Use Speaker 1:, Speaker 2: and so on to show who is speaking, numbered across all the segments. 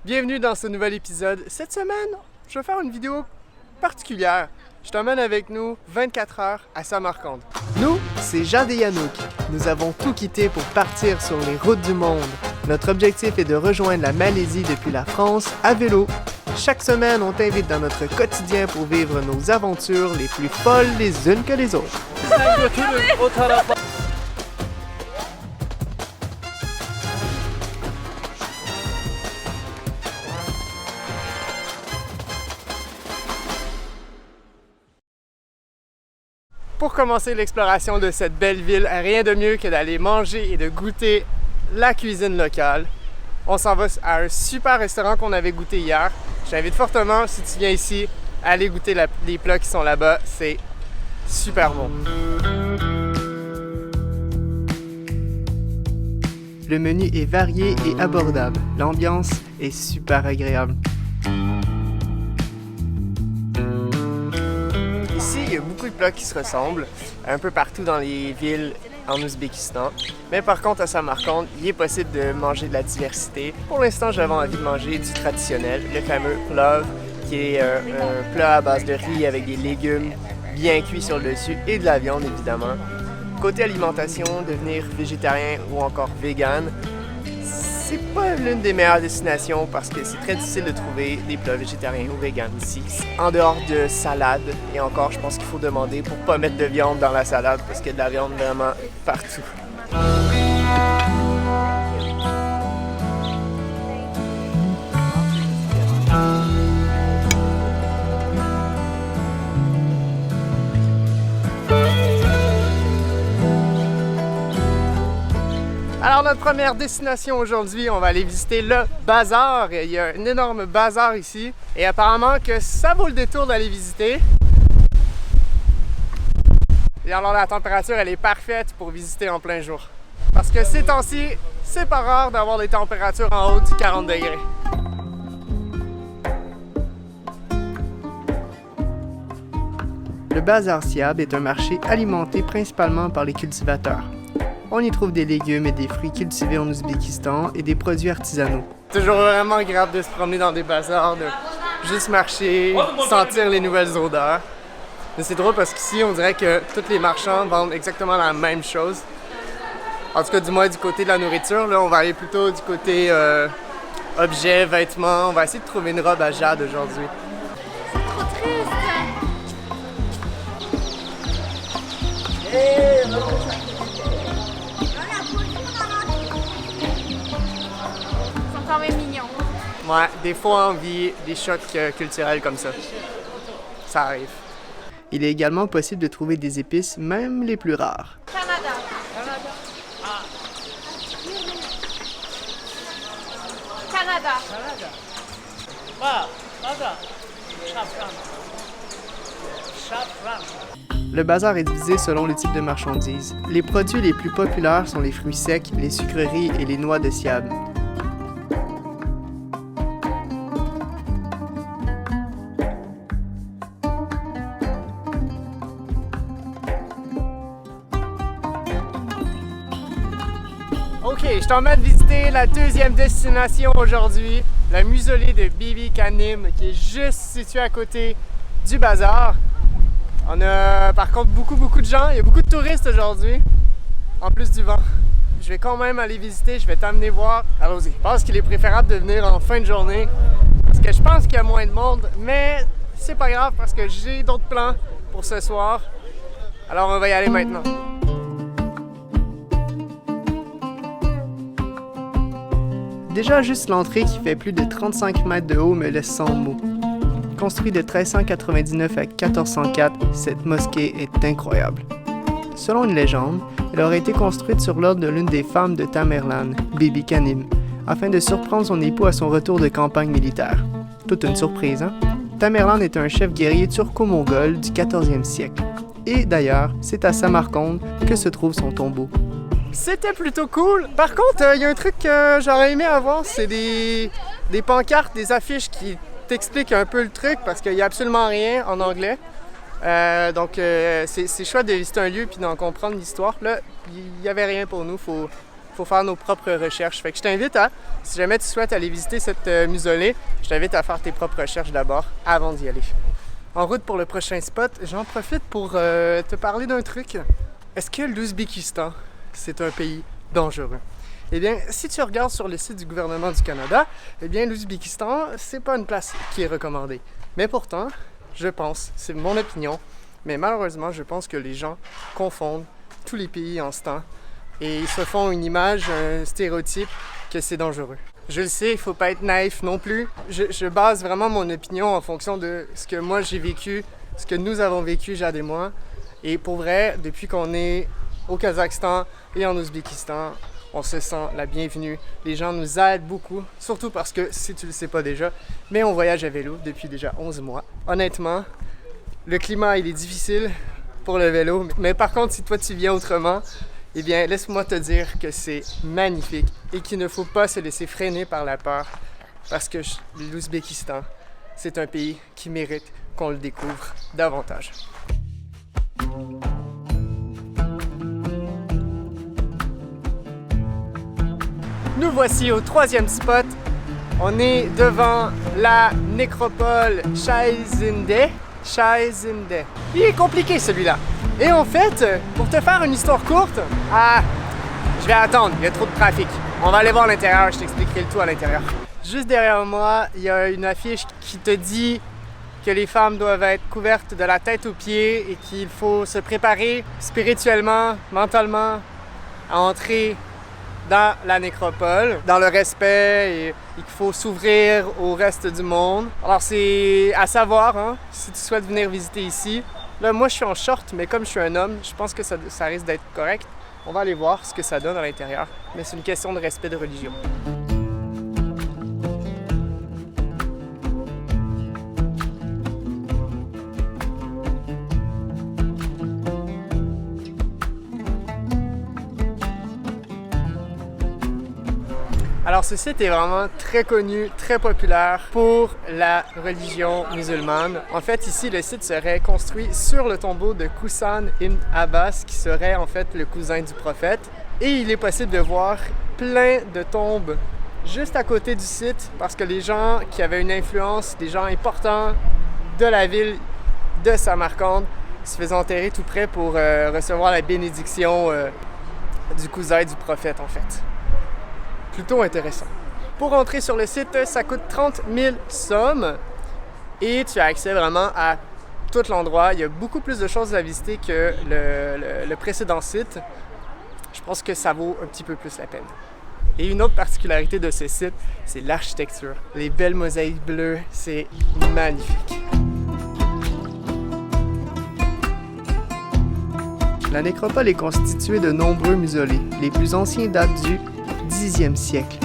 Speaker 1: Bienvenue dans ce nouvel épisode. Cette semaine, je vais faire une vidéo particulière. Je t'emmène avec nous 24 heures à Samarcande. Nous, c'est Jade et Yanouk. Nous avons tout quitté pour partir sur les routes du monde. Notre objectif est de rejoindre la Malaisie depuis la France à vélo. Chaque semaine, on t'invite dans notre quotidien pour vivre nos aventures les plus folles les unes que les autres. Pour commencer l'exploration de cette belle ville, rien de mieux que d'aller manger et de goûter la cuisine locale. On s'en va à un super restaurant qu'on avait goûté hier. Je t'invite fortement, si tu viens ici, à aller goûter les plats qui sont là-bas. C'est super bon. Le menu est varié et abordable. L'ambiance est super agréable. Ici, il y a beaucoup de plats qui se ressemblent, un peu partout dans les villes en Ouzbékistan. Mais par contre, à Samarcande, il est possible de manger de la diversité. Pour l'instant, j'avais envie de manger du traditionnel, le fameux plov, qui est un plat à base de riz avec des légumes bien cuits sur le dessus et de la viande, évidemment. Côté alimentation, devenir végétarien ou encore vegan, c'est pas l'une des meilleures destinations parce que c'est très difficile de trouver des plats végétariens ou véganes ici. En dehors de salade, et encore, je pense qu'il faut demander pour pas mettre de viande dans la salade parce qu'il y a de la viande vraiment partout. Alors notre première destination aujourd'hui, on va aller visiter le bazar. Il y a un énorme bazar ici et apparemment que ça vaut le détour d'aller visiter. Et alors la température, elle est parfaite pour visiter en plein jour. Parce que ces temps-ci, c'est pas rare d'avoir des températures en haut du 40 degrés. Le bazar Siab est un marché alimenté principalement par les cultivateurs. On y trouve des légumes et des fruits cultivés en Ouzbékistan et des produits artisanaux. Toujours vraiment agréable de se promener dans des bazars, de juste marcher, sentir les nouvelles odeurs. Mais c'est drôle parce qu'ici, on dirait que tous les marchands vendent exactement la même chose. En tout cas, du moins du côté de la nourriture. Là, on va aller plutôt du côté objets, vêtements. On va essayer de trouver une robe à Jade aujourd'hui.
Speaker 2: C'est trop triste. Ils sont quand même mignons.
Speaker 1: Ouais, des fois on vit des chocs culturels comme ça. Ça arrive. Il est également possible de trouver des épices, même les plus rares.
Speaker 2: Canada. Canada.
Speaker 1: Le bazar est divisé selon le type de marchandises. Les produits les plus populaires sont les fruits secs, les sucreries et les noix de Siab. Ok, je t'emmène visiter la deuxième destination aujourd'hui, le mausolée de Bibi Kanim, qui est juste situé à côté du bazar. On a par contre beaucoup de gens, il y a beaucoup de touristes aujourd'hui, en plus du vent. Je vais quand même aller visiter, je vais t'amener voir. Allons-y. Je pense qu'il est préférable de venir en fin de journée, parce que je pense qu'il y a moins de monde, mais c'est pas grave parce que j'ai d'autres plans pour ce soir. Alors on va y aller maintenant. Déjà, juste l'entrée qui fait plus de 35 mètres de haut me laisse sans mots. Construite de 1399 à 1404, cette mosquée est incroyable. Selon une légende, elle aurait été construite sur l'ordre de l'une des femmes de Tamerlan, Bibi Kanim, afin de surprendre son époux à son retour de campagne militaire. Toute une surprise, hein? Tamerlan est un chef guerrier turco-mongol du 14e siècle. Et d'ailleurs, c'est à Samarcande que se trouve son tombeau. C'était plutôt cool. Par contre, il y a un truc que j'aurais aimé avoir, c'est des pancartes, des affiches qui t'expliquent un peu le truc parce qu'il n'y a absolument rien en anglais. C'est chouette de visiter un lieu puis d'en comprendre l'histoire. Là, il n'y avait rien pour nous. Faut faut faire nos propres recherches. Fait que je t'invite à, si jamais tu souhaites aller visiter cette musolée, je t'invite à faire tes propres recherches d'abord avant d'y aller. En route pour le prochain spot, j'en profite pour te parler d'un truc. Est-ce que l'Ouzbékistan, c'est un pays dangereux? Eh bien, si tu regardes sur le site du gouvernement du Canada, eh bien, l'Ouzbékistan, c'est pas une place qui est recommandée. Mais pourtant, je pense, c'est mon opinion, mais malheureusement, je pense que les gens confondent tous les pays en ce temps et ils se font une image, un stéréotype que c'est dangereux. Je le sais, il faut pas être naïf non plus. Je base vraiment mon opinion en fonction de ce que moi j'ai vécu, ce que nous avons vécu, Jade et moi. Et pour vrai, depuis qu'on est au Kazakhstan et en Ouzbékistan, on se sent la bienvenue. Les gens nous aident beaucoup, surtout parce que, si tu le sais pas déjà, mais on voyage à vélo depuis déjà 11 mois. Honnêtement, le climat, il est difficile pour le vélo, mais par contre, si toi tu viens autrement, eh bien, laisse-moi te dire que c'est magnifique et qu'il ne faut pas se laisser freiner par la peur parce que l'Ouzbékistan, c'est un pays qui mérite qu'on le découvre davantage. Nous voici au troisième spot. On est devant la nécropole Chayzinde. Il est compliqué celui-là. Et en fait, pour te faire une histoire courte, je vais attendre, il y a trop de trafic. On va aller voir l'intérieur, je t'expliquerai le tout à l'intérieur. Juste derrière moi, il y a une affiche qui te dit que les femmes doivent être couvertes de la tête aux pieds et qu'il faut se préparer spirituellement, mentalement à entrer dans la nécropole, dans le respect et qu'il faut s'ouvrir au reste du monde. Alors c'est à savoir, hein, si tu souhaites venir visiter ici. Là, moi je suis en short, mais comme je suis un homme, je pense que ça risque d'être correct. On va aller voir ce que ça donne à l'intérieur, mais c'est une question de respect de religion. Alors ce site est vraiment très connu, très populaire pour la religion musulmane. En fait ici le site serait construit sur le tombeau de Koussan ibn Abbas qui serait en fait le cousin du prophète. Et il est possible de voir plein de tombes juste à côté du site parce que les gens qui avaient une influence, des gens importants de la ville de Samarcande se faisaient enterrer tout près pour recevoir la bénédiction du cousin du prophète en fait. Plutôt intéressant. Pour entrer sur le site, ça coûte 30 000 sommes et tu as accès vraiment à tout l'endroit. Il y a beaucoup plus de choses à visiter que le précédent site. Je pense que ça vaut un petit peu plus la peine. Et une autre particularité de ce site, c'est l'architecture. Les belles mosaïques bleues, c'est magnifique. La nécropole est constituée de nombreux mausolées. Les plus anciens datent du 10e siècle.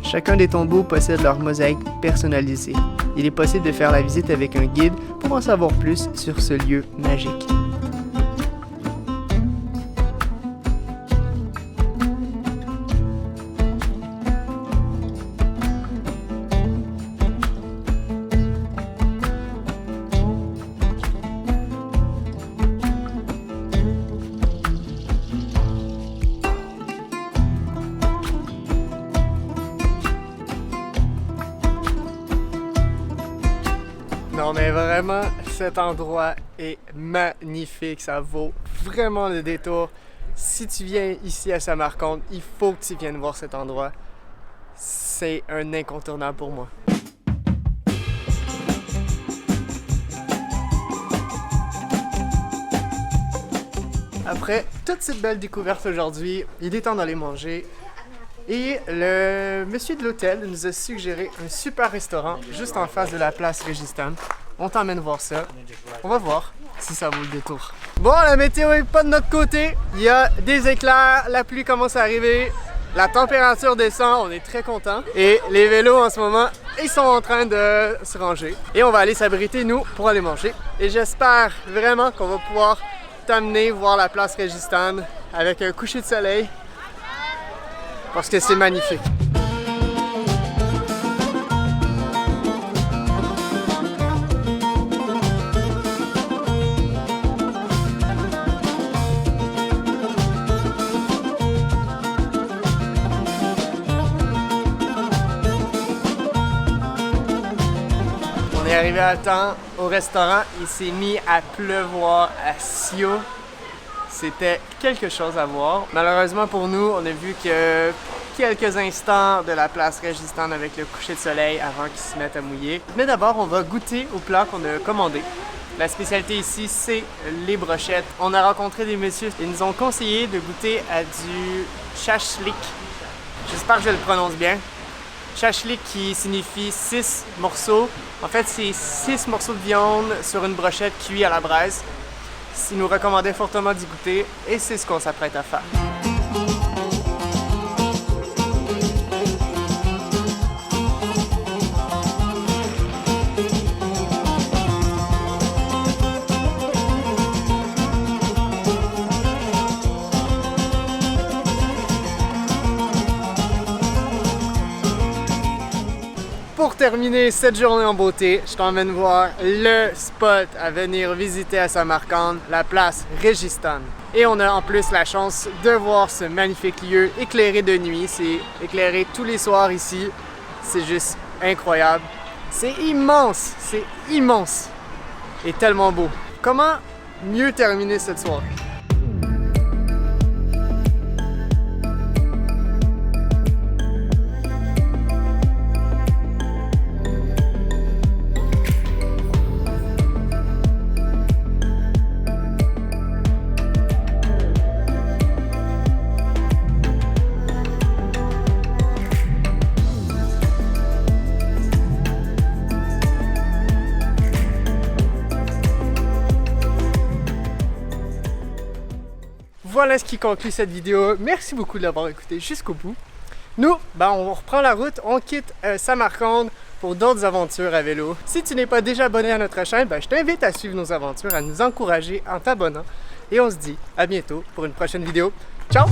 Speaker 1: Chacun des tombeaux possède leur mosaïque personnalisée. Il est possible de faire la visite avec un guide pour en savoir plus sur ce lieu magique. Non mais vraiment, cet endroit est magnifique, ça vaut vraiment le détour. Si tu viens ici à Samarcande, il faut que tu viennes voir cet endroit. C'est un incontournable pour moi. Après toute cette belle découverte aujourd'hui, il est temps d'aller manger. Et le monsieur de l'hôtel nous a suggéré un super restaurant juste en face de la place Régistan. On t'emmène voir ça. On va voir si ça vaut le détour. Bon, la météo est pas de notre côté. Il y a des éclairs, la pluie commence à arriver, la température descend, on est très contents. Et les vélos en ce moment, ils sont en train de se ranger. Et on va aller s'abriter, nous, pour aller manger. Et j'espère vraiment qu'on va pouvoir t'amener voir la place Régistan avec un coucher de soleil. Parce que c'est magnifique. arrivé à temps au restaurant. Il s'est mis à pleuvoir à Sio. C'était quelque chose à voir. Malheureusement pour nous, on a vu que quelques instants de la place Régistane avec le coucher de soleil avant qu'il se mette à mouiller. Mais d'abord, on va goûter au plat qu'on a commandé. La spécialité ici, c'est les brochettes. On a rencontré des messieurs. Ils nous ont conseillé de goûter à du shashlik. J'espère que je le prononce bien. Shashlik qui signifie 6 morceaux. En fait, c'est 6 morceaux de viande sur une brochette cuite à la braise. Ils nous recommandaient fortement d'y goûter et c'est ce qu'on s'apprête à faire. Pour terminer cette journée en beauté, je t'emmène voir le spot à venir visiter à Samarcande, la place Régistane. Et on a en plus la chance de voir ce magnifique lieu éclairé de nuit. C'est éclairé tous les soirs ici. C'est juste incroyable. C'est immense et tellement beau. Comment mieux terminer cette soirée? Voilà ce qui conclut cette vidéo. Merci beaucoup de l'avoir écouté jusqu'au bout. Nous, on reprend la route, on quitte Samarcande pour d'autres aventures à vélo. Si tu n'es pas déjà abonné à notre chaîne, je t'invite à suivre nos aventures, à nous encourager en t'abonnant. Et on se dit à bientôt pour une prochaine vidéo. Ciao!